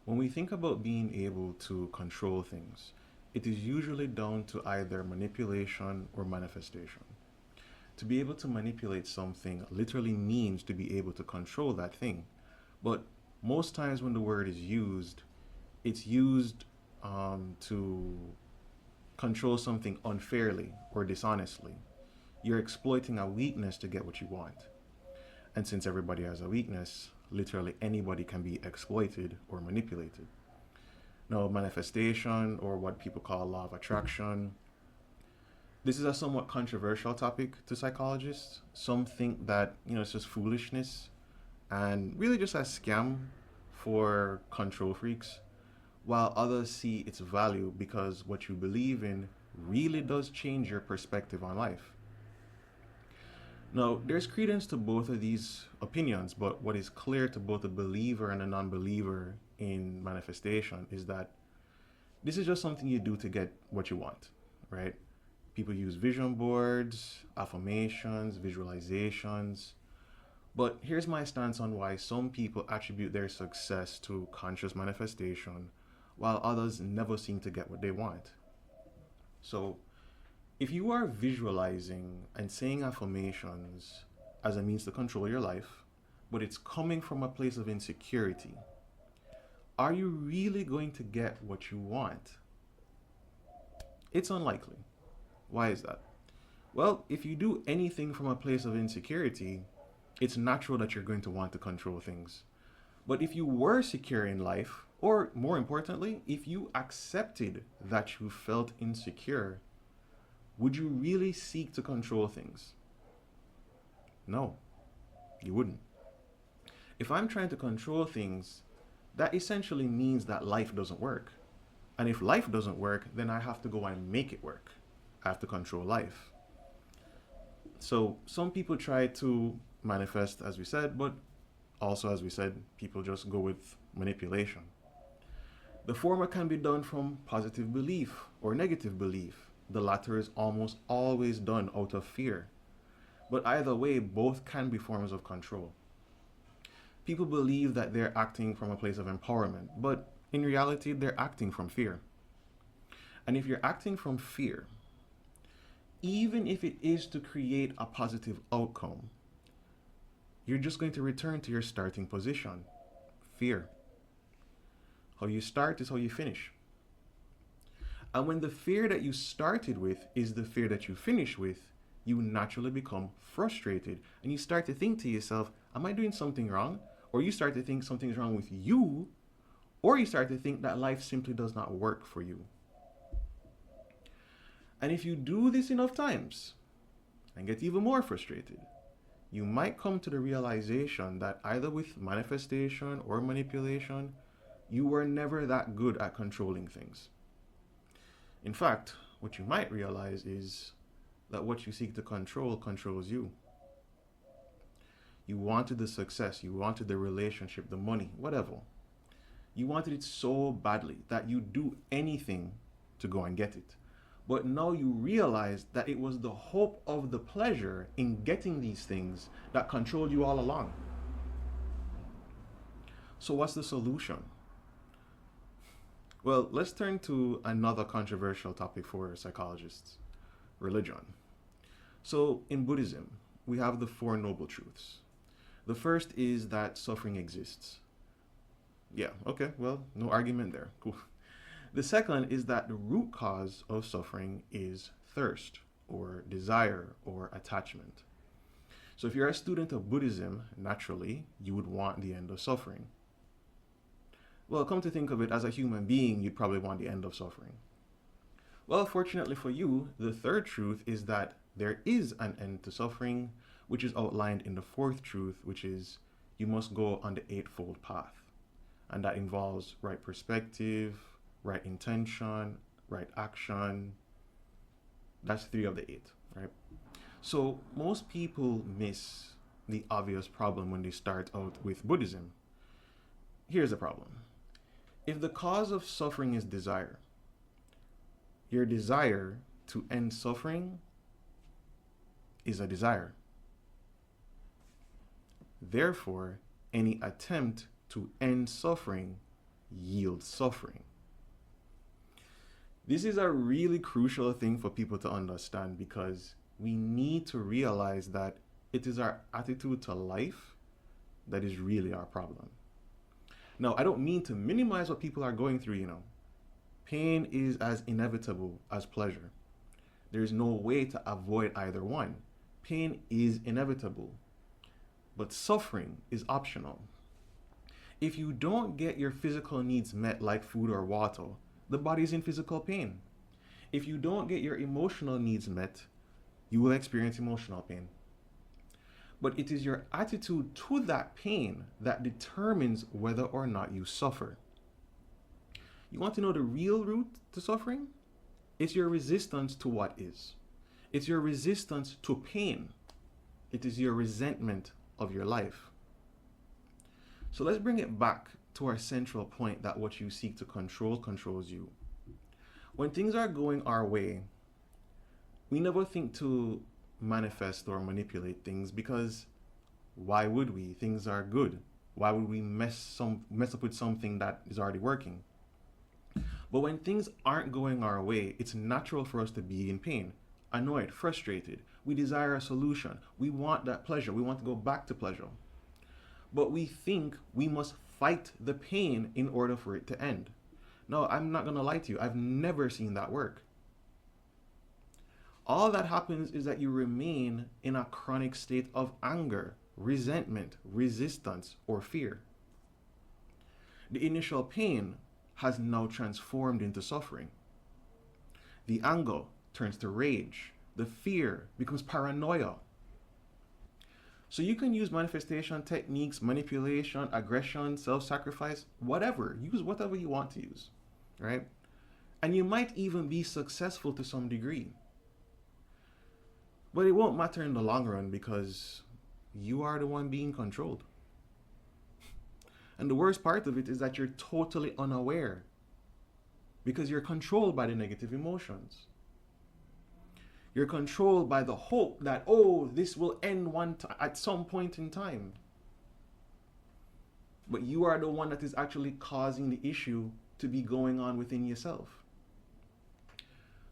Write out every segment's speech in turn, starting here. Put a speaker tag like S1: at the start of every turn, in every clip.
S1: When we think about being able to control things, it is usually down to either manipulation or manifestation. To be able to manipulate something literally means to be able to control that thing. But most times when the word is used, it's used to control something unfairly or dishonestly. You're exploiting a weakness to get what you want. And since everybody has a weakness, literally anybody can be exploited or manipulated. Now, manifestation, or what people call law of attraction, this is a somewhat controversial topic to psychologists. Some think that, it's just foolishness and really just a scam for control freaks, while others see its value because what you believe in really does change your perspective on life. Now, there's credence to both of these opinions, but what is clear to both a believer and a non believer in manifestation is that this is just something you do to get what you want, right? People use vision boards, affirmations, visualizations. But here's my stance on why some people attribute their success to conscious manifestation, while others never seem to get what they want. So, if you are visualizing and saying affirmations as a means to control your life, but it's coming from a place of insecurity, are you really going to get what you want? It's unlikely. Why is that? Well, if you do anything from a place of insecurity, it's natural that you're going to want to control things. But if you were secure in life, or more importantly, if you accepted that you felt insecure, would you really seek to control things? No, you wouldn't. If I'm trying to control things, that essentially means that life doesn't work. And if life doesn't work, then I have to go and make it work. I have to control life. So some people try to manifest, as we said, but also, as we said, people just go with manipulation. The former can be done from positive belief or negative belief. The latter is almost always done out of fear. But either way, both can be forms of control. People believe that they're acting from a place of empowerment, but in reality, they're acting from fear. And if you're acting from fear, even if it is to create a positive outcome, you're just going to return to your starting position, fear. How you start is how you finish. And when the fear that you started with is the fear that you finish with, you naturally become frustrated and you start to think to yourself, am I doing something wrong? Or you start to think something's wrong with you, or you start to think that life simply does not work for you. And if you do this enough times and get even more frustrated, you might come to the realization that either with manifestation or manipulation, you were never that good at controlling things. In fact, what you might realize is that what you seek to control controls you. You wanted the success, you wanted the relationship, the money, whatever. You wanted it so badly that you do anything to go and get it. But now you realize that it was the hope of the pleasure in getting these things that controlled you all along. So, what's the solution? Well, let's turn to another controversial topic for psychologists, religion. So, in Buddhism, we have the Four Noble Truths. The first is that suffering exists. Yeah, okay, well, no argument there. Cool. The second is that the root cause of suffering is thirst, or desire, or attachment. So, if you're a student of Buddhism, naturally, you would want the end of suffering. Well, come to think of it, as a human being, you'd probably want the end of suffering. Well, fortunately for you, the third truth is that there is an end to suffering, which is outlined in the fourth truth, which is you must go on the eightfold path. And that involves right perspective, right intention, right action. That's three of the eight, right? So most people miss the obvious problem when they start out with Buddhism. Here's the problem. If the cause of suffering is desire, your desire to end suffering is a desire. Therefore, any attempt to end suffering yields suffering. This is a really crucial thing for people to understand, because we need to realize that it is our attitude to life that is really our problem. Now, I don't mean to minimize what people are going through. Pain is as inevitable as pleasure. There is no way to avoid either one. Pain is inevitable, but suffering is optional. If you don't get your physical needs met, like food or water, the body is in physical pain. If you don't get your emotional needs met, you will experience emotional pain. But it is your attitude to that pain that determines whether or not you suffer. You want to know the real root to suffering? It's your resistance to what is. It's your resistance to pain. It is your resentment of your life. So let's bring it back to our central point, that what you seek to control controls you. When things are going our way, we never think to manifest or manipulate things, because why would we? Things are good. Why would we mess up with something that is already working? But when things aren't going our way, it's natural for us to be in pain, annoyed, frustrated. We desire a solution. We want that pleasure. We want to go back to pleasure. But we think we must fight the pain in order for it to end. No, I'm not going to lie to you. I've never seen that work. All that happens is that you remain in a chronic state of anger, resentment, resistance, or fear. The initial pain has now transformed into suffering. The anger turns to rage. The fear becomes paranoia. So you can use manifestation techniques, manipulation, aggression, self-sacrifice, whatever. Use whatever you want to use, right? And you might even be successful to some degree. But it won't matter in the long run, because you are the one being controlled. And the worst part of it is that you're totally unaware, because you're controlled by the negative emotions. You're controlled by the hope that, this will end at some point in time. But you are the one that is actually causing the issue to be going on within yourself.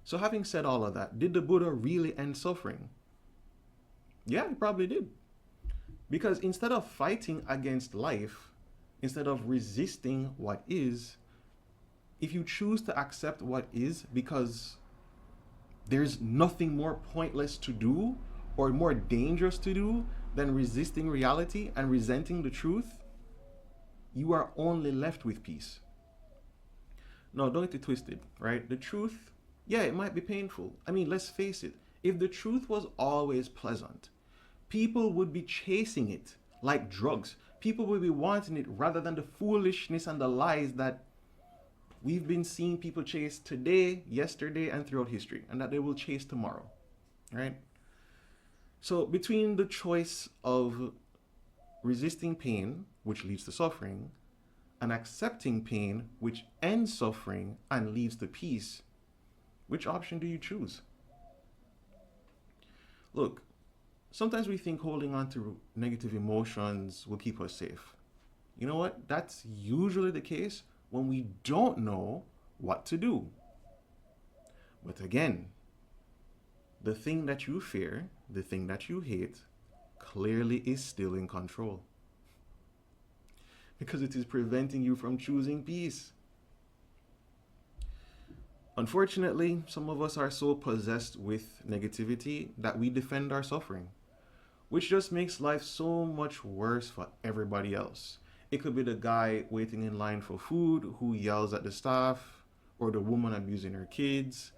S1: So having said all of that, did the Buddha really end suffering? Yeah, he probably did. Because instead of fighting against life, instead of resisting what is, if you choose to accept what is, because there's nothing more pointless to do or more dangerous to do than resisting reality and resenting the truth, you are only left with peace. No, don't get it twisted, right? The truth, yeah, it might be painful. I mean, let's face it. If the truth was always pleasant, people would be chasing it like drugs. People would be wanting it rather than the foolishness and the lies that we've been seeing people chase today, yesterday, and throughout history, and that they will chase tomorrow, right? So between the choice of resisting pain, which leads to suffering, and accepting pain, which ends suffering and leads to peace, which option do you choose? Look, sometimes we think holding on to negative emotions will keep us safe. You know what? That's usually the case when we don't know what to do. But again, the thing that you fear, the thing that you hate, clearly is still in control. Because it is preventing you from choosing peace. Unfortunately, some of us are so possessed with negativity that we defend our suffering, which just makes life so much worse for everybody else. It could be the guy waiting in line for food who yells at the staff, or the woman abusing her kids,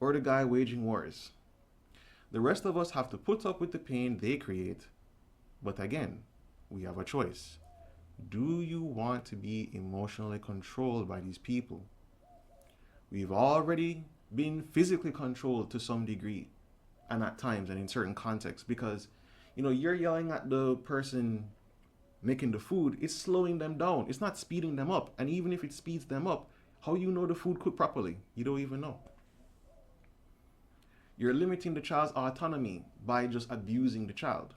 S1: or the guy waging wars. The rest of us have to put up with the pain they create. But again, we have a choice. Do you want to be emotionally controlled by these people? We've already been physically controlled to some degree, and at times and in certain contexts, because you're yelling at the person making the food. It's slowing them down. It's not speeding them up. And even if it speeds them up, how you know the food cooked properly? You don't even know. You're limiting the child's autonomy by just abusing the child.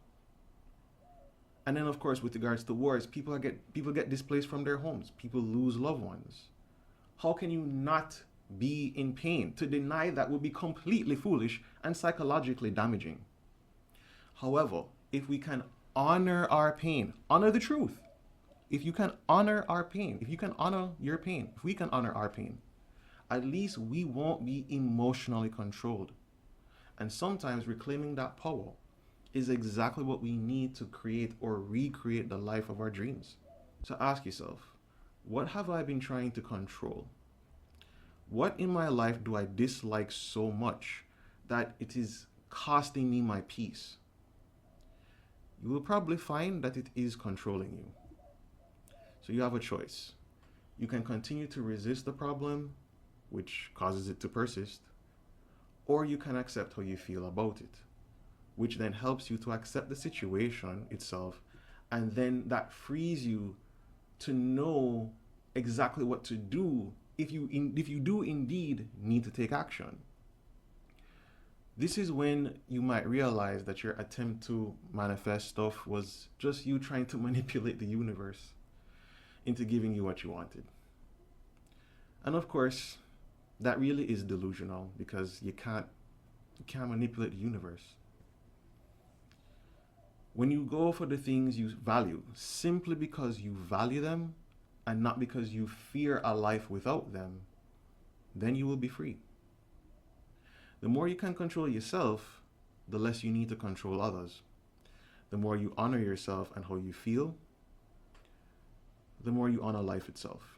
S1: And then, of course, with regards to wars, people get displaced from their homes. People lose loved ones. How can you not be in pain? To deny that would be completely foolish and psychologically damaging. However, if we can honor our pain, honor the truth. If you can honor our pain, if you can honor your pain, if we can honor our pain, at least we won't be emotionally controlled. And sometimes reclaiming that power is exactly what we need to create or recreate the life of our dreams. So ask yourself, what have I been trying to control? What in my life do I dislike so much that it is costing me my peace? You will probably find that it is controlling you. So you have a choice. You can continue to resist the problem, which causes it to persist, or you can accept how you feel about it, which then helps you to accept the situation itself, and then that frees you to know exactly what to do if you do indeed need to take action. This is when you might realize that your attempt to manifest stuff was just you trying to manipulate the universe into giving you what you wanted. And of course, that really is delusional because you can't manipulate the universe. When you go for the things you value simply because you value them and not because you fear a life without them, then you will be free. The more you can control yourself, the less you need to control others. The more you honor yourself and how you feel, the more you honor life itself.